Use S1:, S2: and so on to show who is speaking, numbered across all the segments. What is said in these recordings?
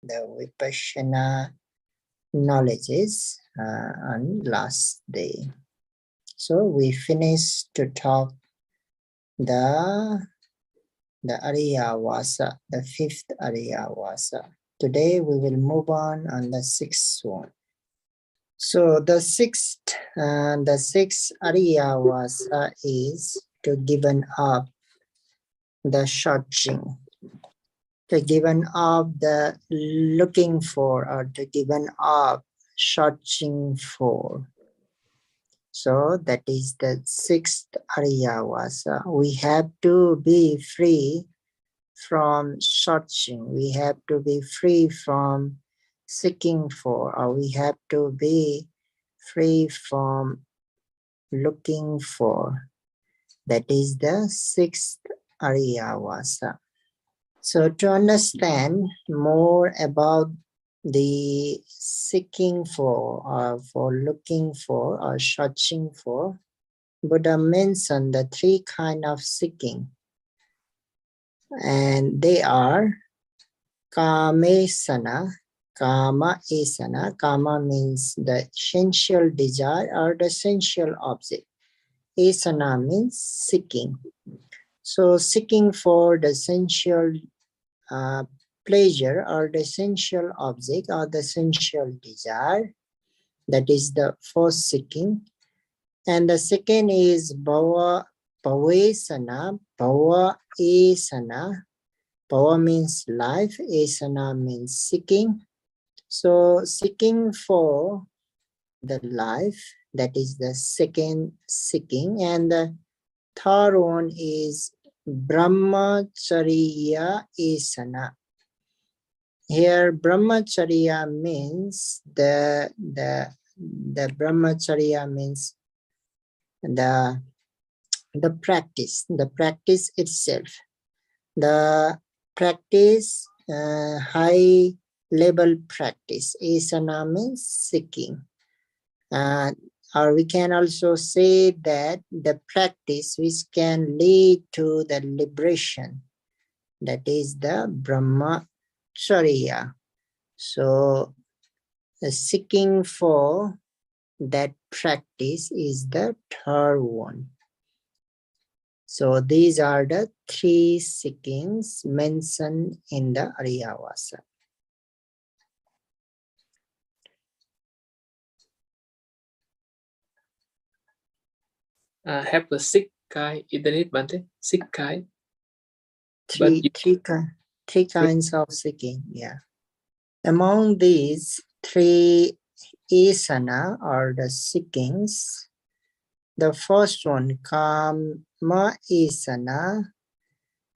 S1: the Vipassana knowledges on last day. So we finished to talk the Ariyavasa, the fifth Ariyavasa. Today we will move on the sixth one. So the sixth Ariyavasa is to given up the searching, to given up the looking for, or to given up searching for. So that is the sixth Ariyavasa. We have to be free from searching. We have to be free from seeking for, or we have to be free from looking for. That is the sixth Ariyavasa. So to understand more about the seeking for, or for looking for, or searching for, Buddha mentioned the three kinds of seeking. And they are Kamesana, Kama Esana. Kama means the sensual desire or the sensual object. Esana means seeking. So seeking for the sensual pleasure or the sensual object or the sensual desire, that is the first seeking. And the second is Bhava Bhavesana, Bhava Esana. Bhava means life, Esana means seeking. So seeking for the life, that is the second seeking. And the third one is Brahmacharya Esana. Here Brahmacharya means the Brahmacharya means the practice itself. The practice, high level practice. Asana means seeking. Or we can also say that the practice which can lead to the liberation, that is the Brahmacharya. So the seeking for that practice is the third one. So these are the three seekings mentioned in the Ariyavasa.
S2: Have a sick guy, isn't it, Bante? Sick guy.
S1: Three kinds of seeking, yeah. Among these three asana or the seekings, the first one, Kama asana,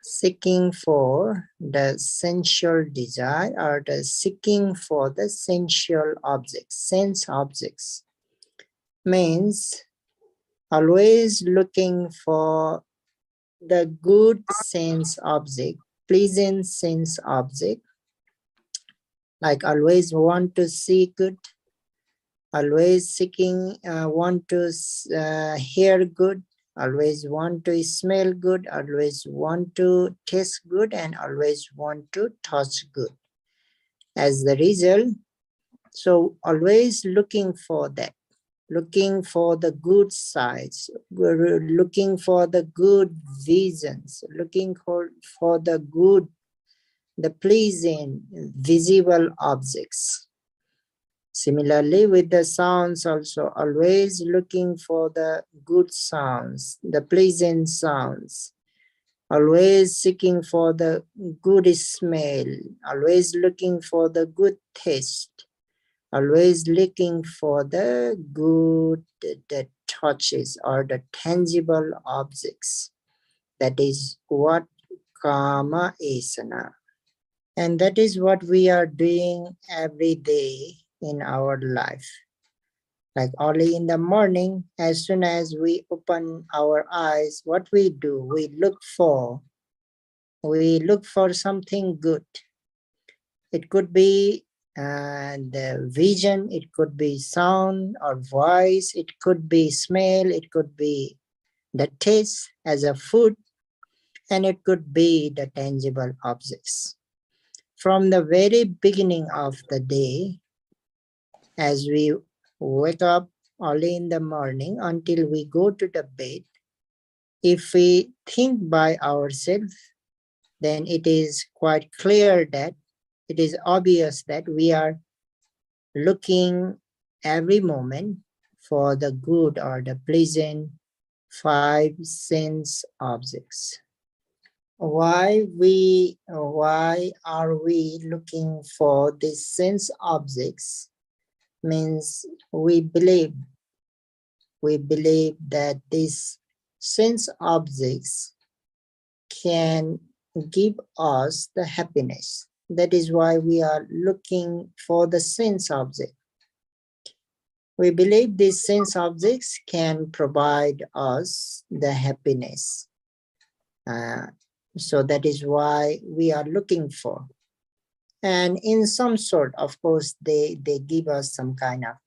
S1: seeking for the sensual desire or the seeking for the sensual objects, sense objects, means always looking for the good sense object, pleasant sense object, like always want to see good, always seeking, want to hear good, always want to smell good, always want to taste good, and always want to touch good. As the result, so always looking for that, looking for the good sides, looking for the good visions, looking for the good, the pleasing visible objects. Similarly, with the sounds also, always looking for the good sounds, the pleasant sounds, always seeking for the good smell, always looking for the good taste, always looking for the good the touches or the tangible objects. That is what Kama Asana. And that is what we are doing every day in our life. Like early in the morning, as soon as we open our eyes, what we do, we look for something good. It could be the vision, it could be sound or voice, it could be smell, it could be the taste as a food, and it could be the tangible objects. from the very beginning of the day, as we wake up early in the morning until we go to the bed, if we think by ourselves, then it is quite clear that it is obvious that we are looking every moment for the good or the pleasant 5 sense objects. Why are we looking for these sense objects? Means we believe that these sense objects can give us the happiness. That is why we are looking for the sense object. We believe these sense objects can provide us the happiness. So that is why we are looking for. And in some sort, of course, they give us some kind of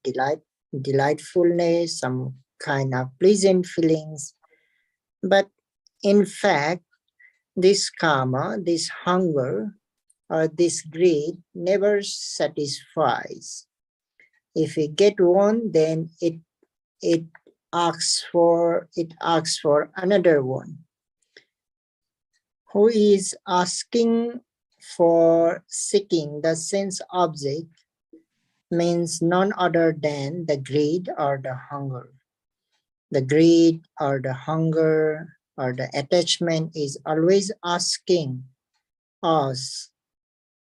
S1: delightfulness, some kind of pleasant feelings. But in fact, this karma, this hunger, or this greed never satisfies. If we get one, then it asks for another one. Who is asking for seeking the sense object means none other than the greed or the hunger. The greed or the hunger or the attachment is always asking us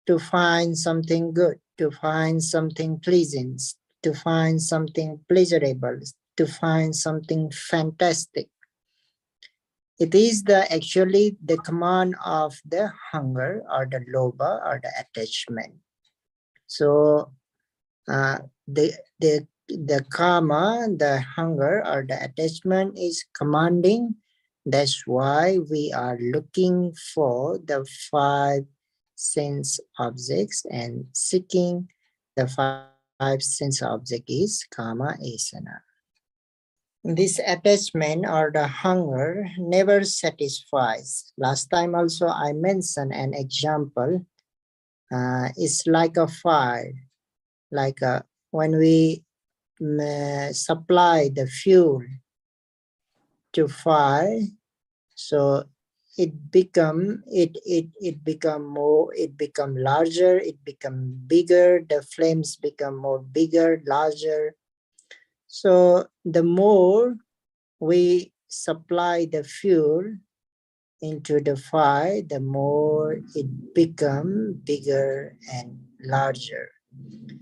S1: to find something good, to find something pleasant, to find something pleasurable, to find something fantastic. It is actually the command of the hunger or the lobha or the attachment. So the karma, the hunger or the attachment is commanding. That's why we are looking for the 5 sense objects and seeking the 5 sense object is kama asana. This attachment or the hunger never satisfies. Last time also I mentioned an example. It's like a fire, when we supply the fuel to fire, so it become larger, it become bigger, the flames become more bigger, larger. So the more we supply the fuel into the fire, the more it become bigger and larger.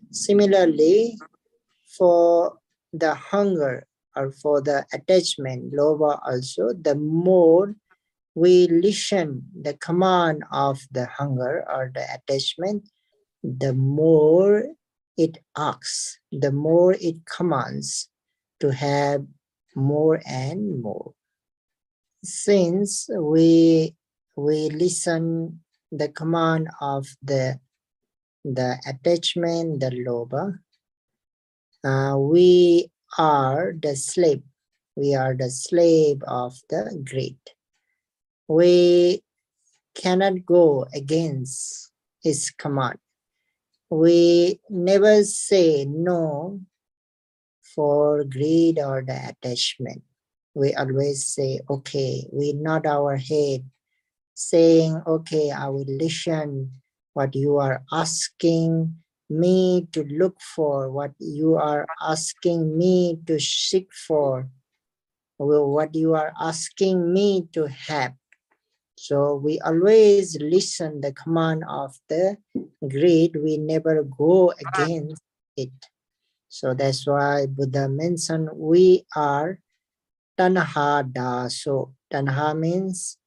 S1: Similarly, for the hunger or for the attachment, lobha also, the more we listen the command of the hunger or the attachment, the more it asks, the more it commands to have more and more. Since we listen the command of the attachment, the lobha, we are the slave. We are the slave of the greed. We cannot go against his command. We never say no for greed or the attachment. We always say, okay, we nod our head, saying, okay, I will listen what you are asking me to look for, what you are asking me to seek for, what you are asking me to have. So we always listen the command of the greed. We never go against it. So that's why Buddha mentioned we are tanha daso. Tanha means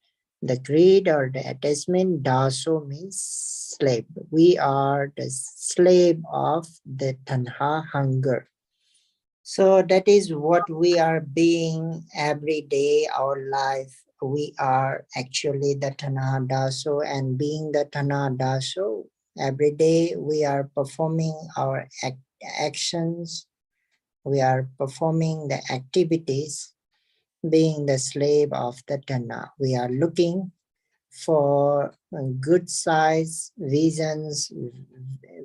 S1: the greed or the attachment. Daso means slave. We are the slave of the tanha, hunger. So that is what we are being every day, our life. We are actually the tanha daso, and being the tanha daso, every day we are performing our actions. We are performing the activities, being the slave of the tanha. We are looking for good size visions,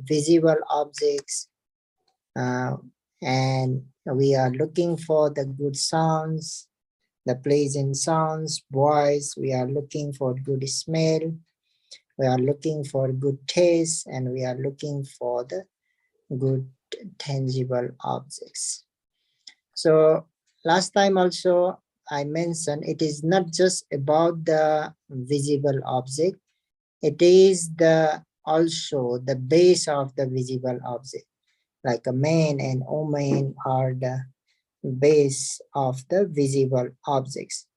S1: visible objects, and we are looking for the good sounds, the pleasant sounds, voice. We are looking for good smell. We are looking for good taste, and we are looking for the good tangible objects. So last time also I mentioned it is not just about the visible object. It is the also the base of the visible object. Like a man and woman are the base of the visible objects.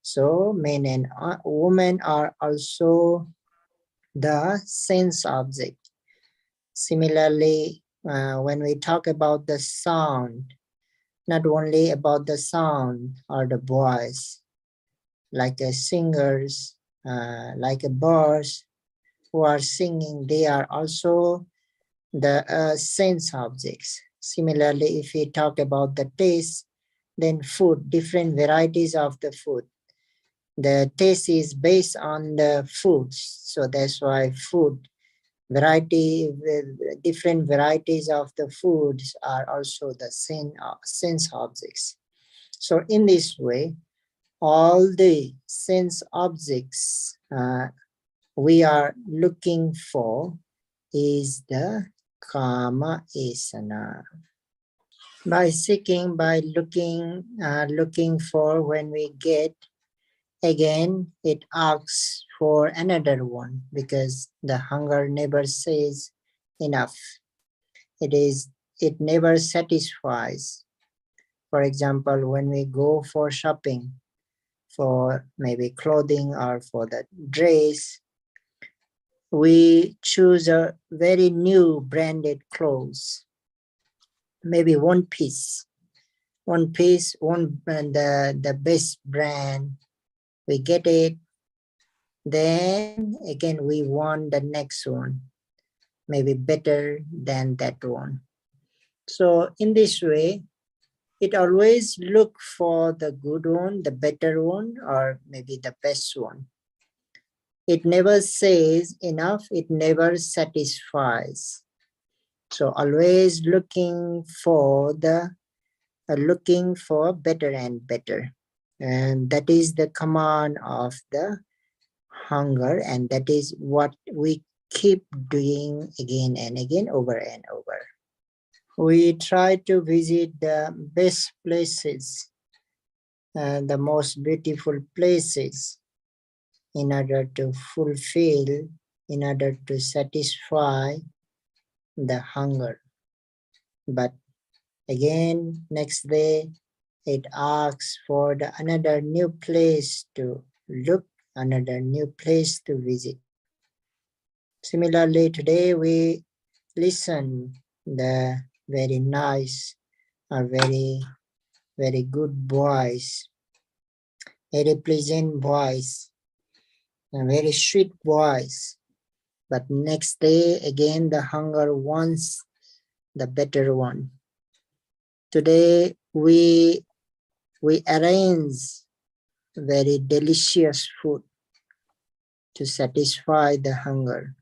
S1: So men and women are also the sense object. Similarly, when we talk about the sound, not only about the sound or the voice, like a singers, like a birds who are singing, they are also the sense objects. Similarly, if we talk about the taste, then food, different varieties of the food. The taste is based on the foods, so that's why food variety, different varieties of the foods are also the sense objects. So in this way, all the sense objects we are looking for is the kama esana. By seeking, by looking for, when we get, again it asks for another one, because the hunger never says enough. It never satisfies. For example, when we go for shopping for maybe clothing or for the dress, we choose a very new branded clothes, maybe one piece, the best brand. We get it, then again we want the next one, maybe better than that one. So in this way, it always look for the good one, the better one, or maybe the best one. It never says enough, it never satisfies. So always looking for better and better. And that is the command of the hunger, and that is what we keep doing again and again, over and over. We try to visit the best places and the most beautiful places in order to fulfill, in order to satisfy the hunger. But again, next day, it asks for another new place to look, another new place to visit. Similarly, today we listen the very nice or very good voice, very pleasant voice, a very sweet voice. But next day, again, the hunger wants the better one. Today, we arrange very delicious food to satisfy the hunger.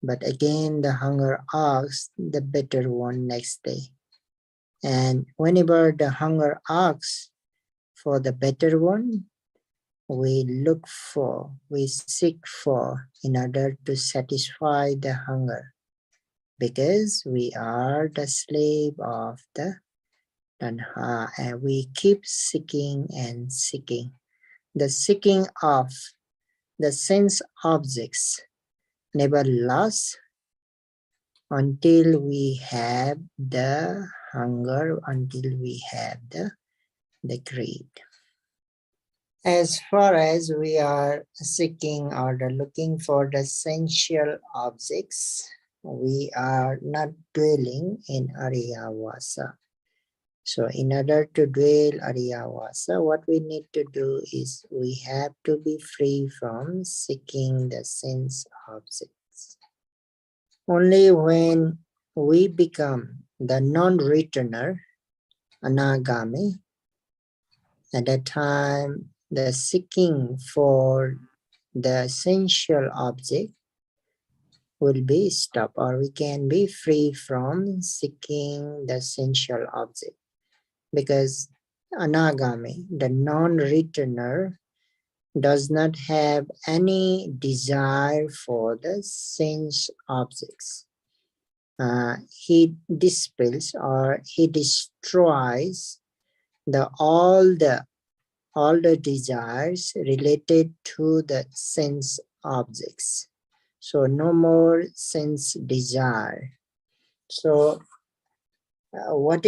S1: But again, the hunger asks the better one next day. And whenever the hunger asks for the better one, we seek for in order to satisfy the hunger, because we are the slave of the tanha, and we keep seeking and seeking. The seeking of the sense objects never lasts until we have the hunger, until we have the greed. As far as we are seeking or looking for the sensual objects, we are not dwelling in Ariyavasa. So in order to dwell Ariyavasa, what we need to do is we have to be free from seeking the sense objects. Only when we become the non-returner, Anagami, at that time the seeking for the sensual object will be stopped, or we can be free from seeking the sensual object, because anagami, the non-returner, does not have any desire for the sense objects. He dispels or he destroys all the desires related to the sense objects. So no more sense desire. So what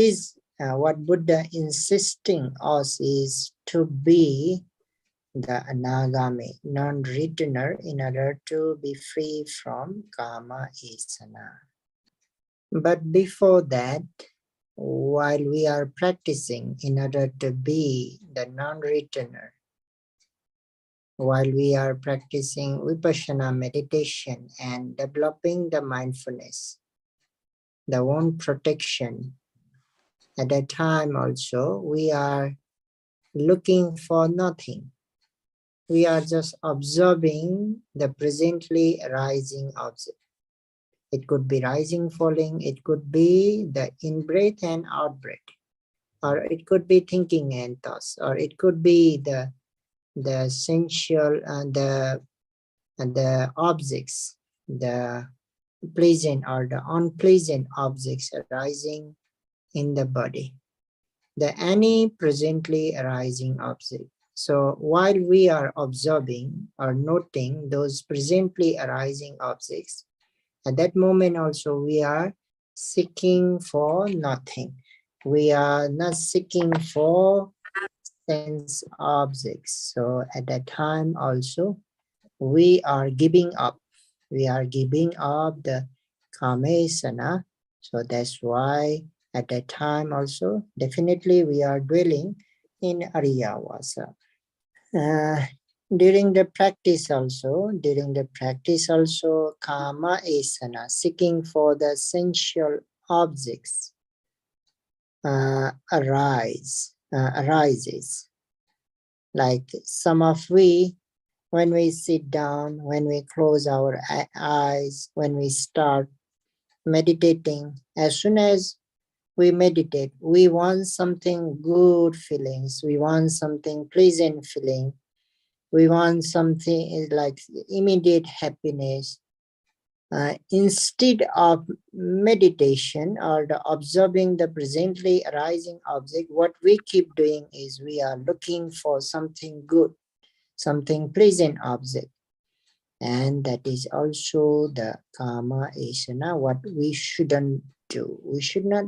S1: Buddha insisting us is to be the anagami, non-returner, in order to be free from kama asana. But before that, while we are practicing in order to be the non-returner, while we are practicing vipassana meditation and developing the mindfulness, the own protection, at that time also we are looking for nothing. We are just observing the presently arising object. It could be rising, falling, it could be the in-breath and out-breath, or it could be thinking and thoughts, or it could be the sensual and the objects, the pleasant or the unpleasant objects arising in the body, the any presently arising object. So while we are observing or noting those presently arising objects, at that moment also we are seeking for nothing. We are not seeking for sense objects. So at that time also we are giving up. We are giving up the kamesana. So that's why at that time also definitely we are dwelling in Ariyavasa. During the practice also, kama asana, seeking for the sensual objects, arises. Like some of we, when we sit down, when we close our eyes, when we start meditating, as soon as we meditate, we want something good feelings, we want something pleasant feeling, we want something like immediate happiness. Instead of meditation or the observing the presently arising object, what we keep doing is we are looking for something good, something pleasant object. And that is also the kama asana, what we shouldn't do. We should not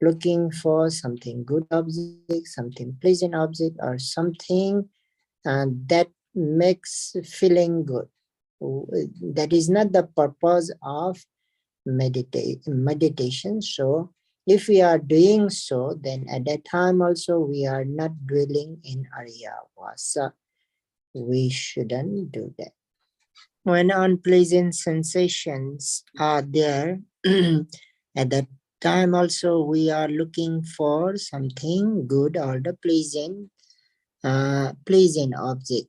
S1: looking for something good object, something pleasant object, or something that makes feeling good. That is not the purpose of meditation. So if we are doing so, then at that time also we are not dwelling in Ariyavasa. We shouldn't do that. When unpleasant sensations are there, at that time also we are looking for something good or the pleasant object.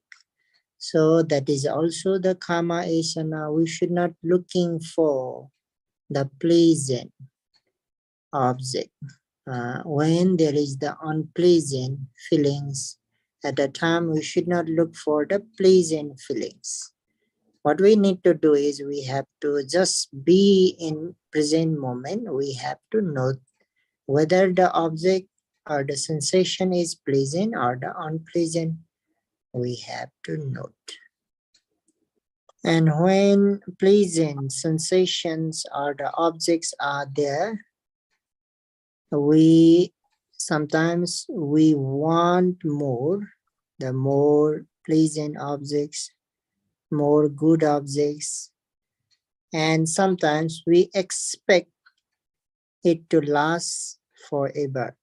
S1: So that is also the kama asana. We should not looking for the pleasant object. When there is the unpleasant feelings, at the time we should not look for the pleasant feelings. What we need to do is we have to just be in present moment. We have to note whether the object or the sensation is pleasant or the unpleasant. We have to note. And when pleasant sensations or the objects are there, sometimes we want more, the more pleasant objects, more good objects, and sometimes we expect it to last forever.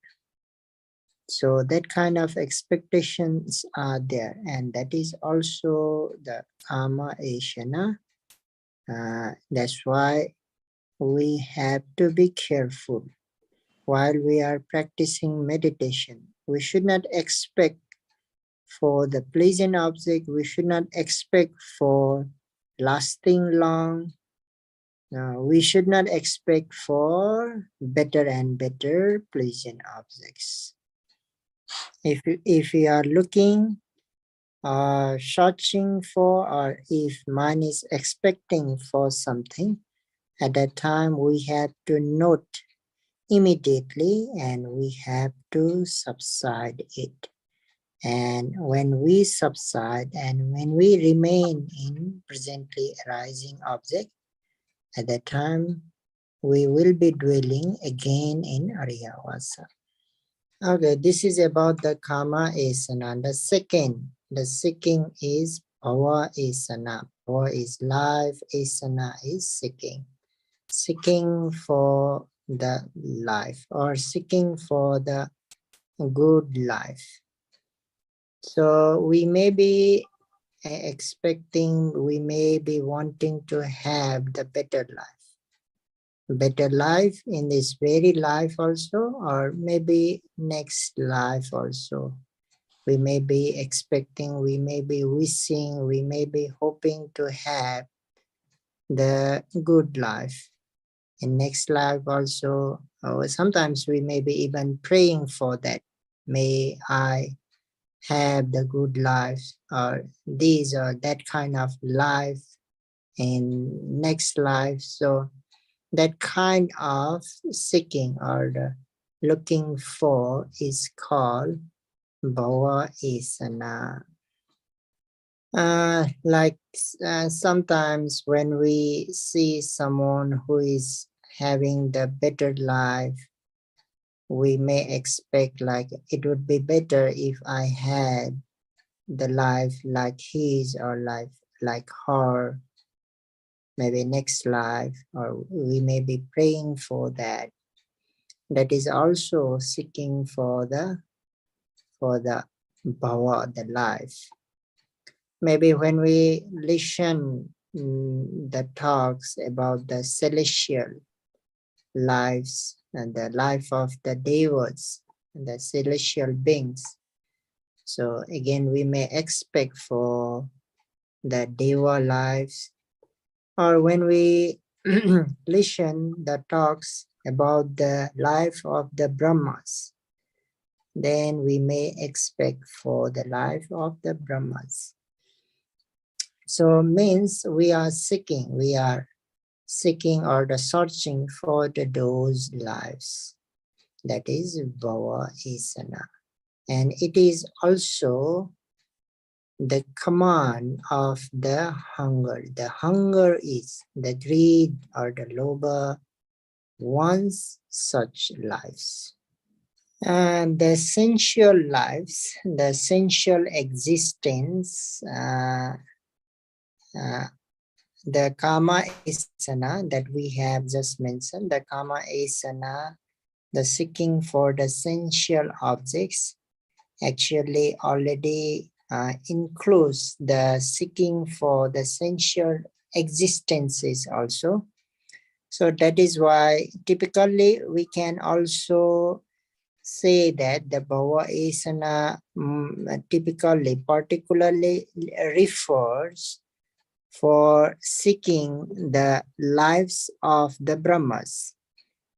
S1: So that kind of expectations are there, and that is also the kama asana. That's why we have to be careful while we are practicing meditation. We should not expect for the pleasant object, we should not expect for lasting long. We should not expect for better and better pleasant objects. If we are looking, searching for, or if mind is expecting for something, at that time we have to note immediately and we have to subside it. And when we subside and when we remain in presently arising object, at that time we will be dwelling again in Ariyavasa. Okay, this is about the Kama Asana. The second is Bhava Asana. Bhava is life, Asana is seeking. Seeking for the life or seeking for the good life. So we may be expecting, we may be wanting to have the better life. Better life in this very life also, or maybe next life also. We may be expecting, we may be wishing, we may be hoping to have the good life in next life also. Or sometimes we may be even praying for that. May I have the good life, or this or that kind of life in next life. So that kind of seeking or the looking for is called Bhava Asana. Sometimes when we see someone who is having the better life, we may expect like it would be better if I had the life like his or like her, maybe next life, or we may be praying for that. That is also seeking for the bhava, the life. Maybe when we listen the talks about the celestial lives and the life of the devas and the celestial beings, so again we may expect for the deva lives. Or when we listen the talks about the life of the Brahmas, then we may expect for the life of the Brahmas. So means we are seeking or the searching for those lives. That is Bhava Asana. And it is also the command of the hunger. The hunger is the greed or the lobha wants such lives. And the sensual lives, the sensual existence, the Kama Asana that we have just mentioned, the Kama Asana, the seeking for the sensual objects, actually already includes the seeking for the sensual existences also. So that is why typically we can also say that the Bhava Asana particularly refers for seeking the lives of the Brahmas.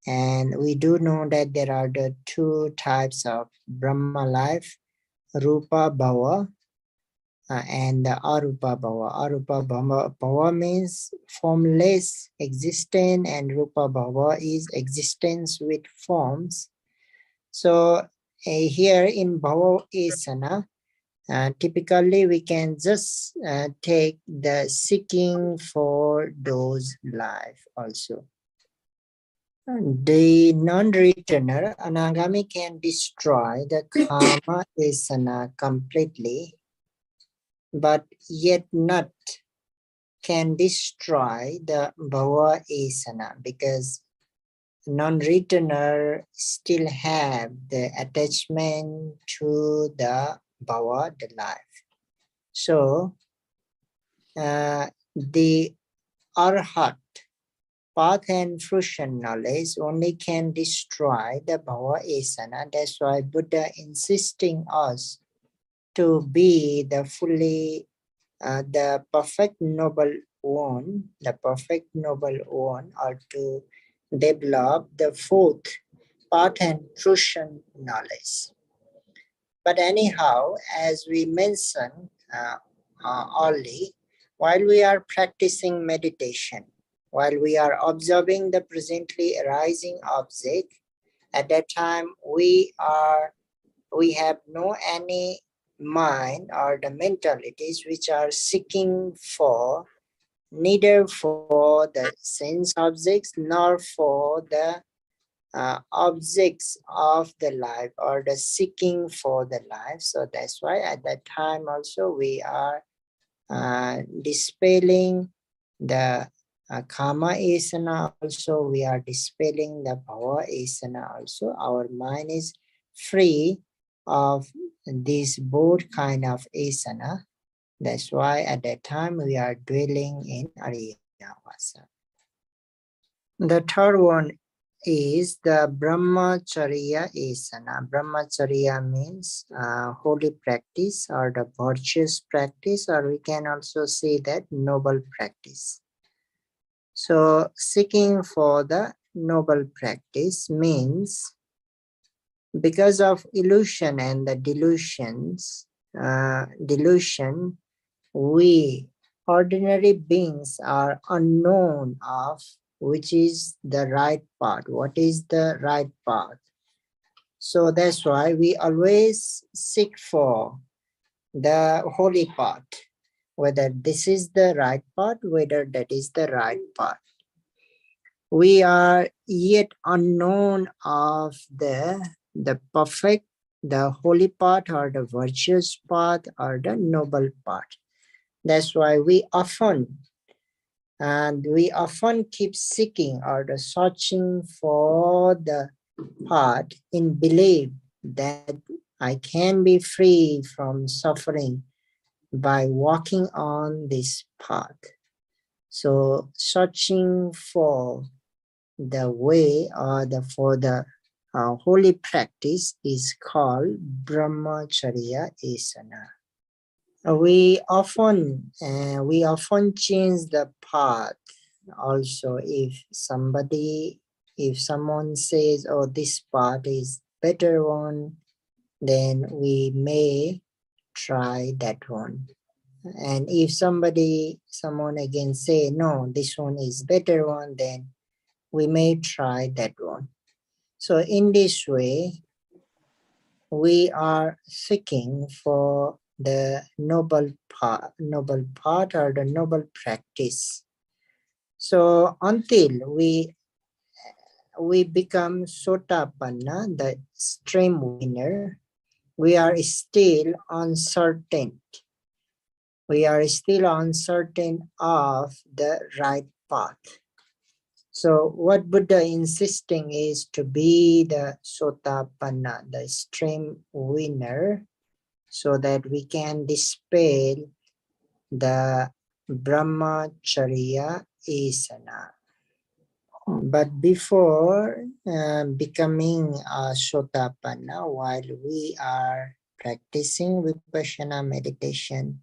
S1: And we do know that there are the two types of Brahma life, Rupa Bhava and the Arupa Bhava. Arupa Bhava means formless existence, and Rupa Bhava is existence with forms. So here in Bhava Asana, typically we can just take the seeking for those life also. The non-returner, Anagami, can destroy the Kama Asana completely, but yet not can destroy the Bhava Asana, because non-returner still have the attachment to the Bhava, the life. So the Arhat, path and fruition knowledge, only can destroy the Bhava Asana. That's why Buddha insisting us to be the fully, the perfect noble one, or to develop the fourth path and Prussian knowledge. But anyhow, as we mentioned early, while we are practicing meditation, while we are observing the presently arising object, at that time we have no any mind or the mentalities which are seeking for, neither for the sense objects nor for the objects of the life or the seeking for the life. So that's why at that time also we are dispelling the karma asana, also we are dispelling the bhava asana also. Our mind is free of these both kind of asana. That's why at that time we are dwelling in Ariyavasa. The third one is the Brahmacharya asana. Brahmacharya means holy practice or the virtuous practice, or we can also say that noble practice. So seeking for the noble practice means because of illusion and the delusion, we ordinary beings are unknown of which is the right path. What is the right path? So that's why we always seek for the holy path, whether this is the right path, whether that is the right path. We are yet unknown of the perfect, the holy path or the virtuous path or the noble path. That's why we often keep seeking or the searching for the path in belief that I can be free from suffering by walking on this path. So searching for the way or for the holy practice is called Brahmacharya asana. We often change the path also. If someone says, oh, this path is better one, then we may try that one. And if someone again say, no, this one is better one, then we may try that one. So in this way, we are seeking for the noble path or the noble practice. So until we become Sotapanna, the stream winner, we are still uncertain. We are still uncertain of the right path. So what Buddha insisting is to be the Sotapanna, the stream winner, so that we can dispel the Brahmacharya asana. But before becoming a Sotapanna, while we are practicing Vipassana meditation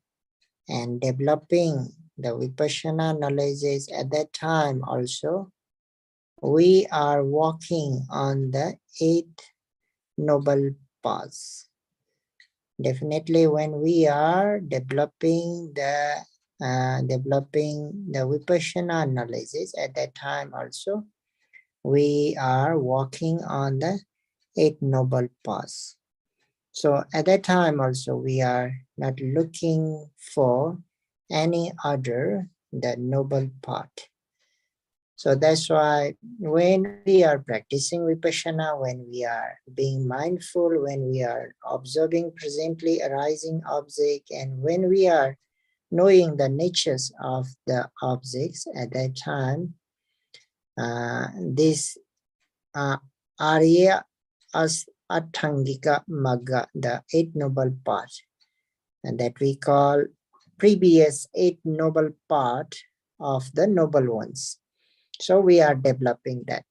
S1: and developing the Vipassana knowledges, at that time also, we are walking on the 8 noble paths. Definitely when we are developing the Vipassana knowledges, at that time also we are walking on the 8 noble paths. So at that time also we are not looking for any other the noble path. So that's why when we are practicing Vipassana, when we are being mindful, when we are observing presently arising object, and when we are knowing the natures of the objects, at that time, this Arya Atthangika Magga, the 8 noble path, and that we call previous 8 noble path of the noble ones. So we are developing that.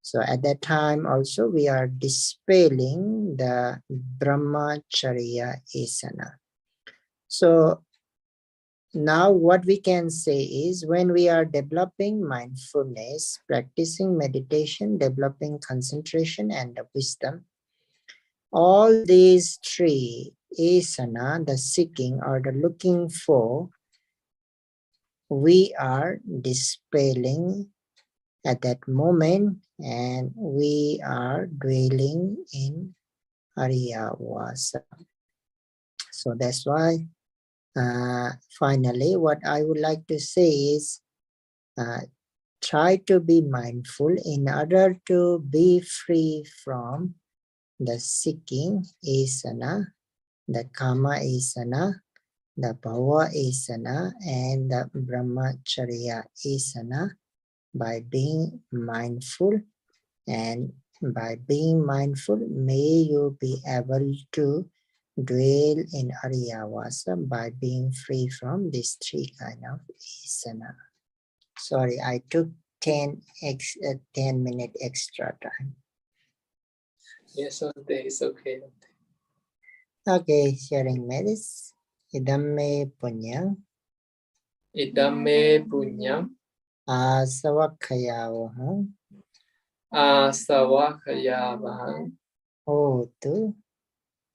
S1: So at that time also we are dispelling the Brahmacharya asana. So now what we can say is when we are developing mindfulness, practicing meditation, developing concentration and wisdom, all these three asana, the seeking or the looking for, we are dispelling at that moment, and we are dwelling in Ariyavasa. So that's why finally what I would like to say is try to be mindful in order to be free from the seeking asana, the kama asana, the bhava asana, and the brahmacharya asana by being mindful. And by being mindful, may you be able to dwell in Ariyavasa by being free from these three kind of asana. Sorry, I took 10 minute extra time.
S2: Yes, Bhante, it's okay.
S1: Okay, sharing medis. Idamme punyam
S2: Idame punyam
S1: asavakhayavaham
S2: asavakhayavaham
S1: hotu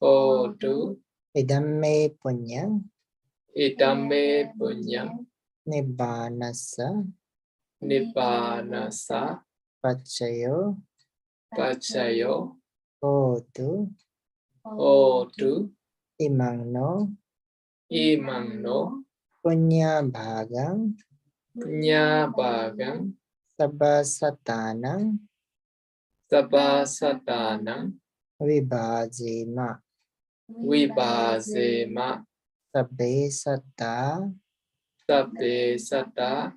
S2: hotu
S1: idamme punyam
S2: idame punyam
S1: nibbanasa
S2: nibbanasa
S1: pachayo
S2: pachayo
S1: hotu
S2: hotu
S1: imangno
S2: imangno
S1: punya bhagam
S2: punya bhagam
S1: sabbasatanam
S2: sabbasatanam
S1: vibhajema
S2: vibhasema
S1: sabbe satta
S2: sabbe sata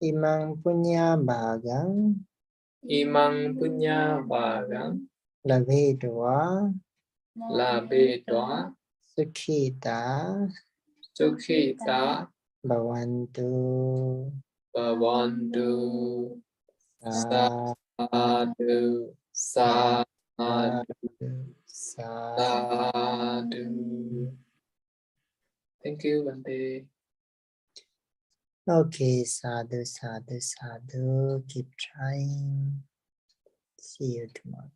S1: imang punya bhagam
S2: imang punya bhagam
S1: labedva
S2: labedva
S1: sukhita
S2: sukhita
S1: bhavantu.
S2: bhavantu
S1: Sadhu,
S2: sadhu sadhu
S1: sadhu.
S2: sadhu. Thank you, Bhante.
S1: Okay, sadhu, sadhu, sadhu. Keep trying. See you tomorrow.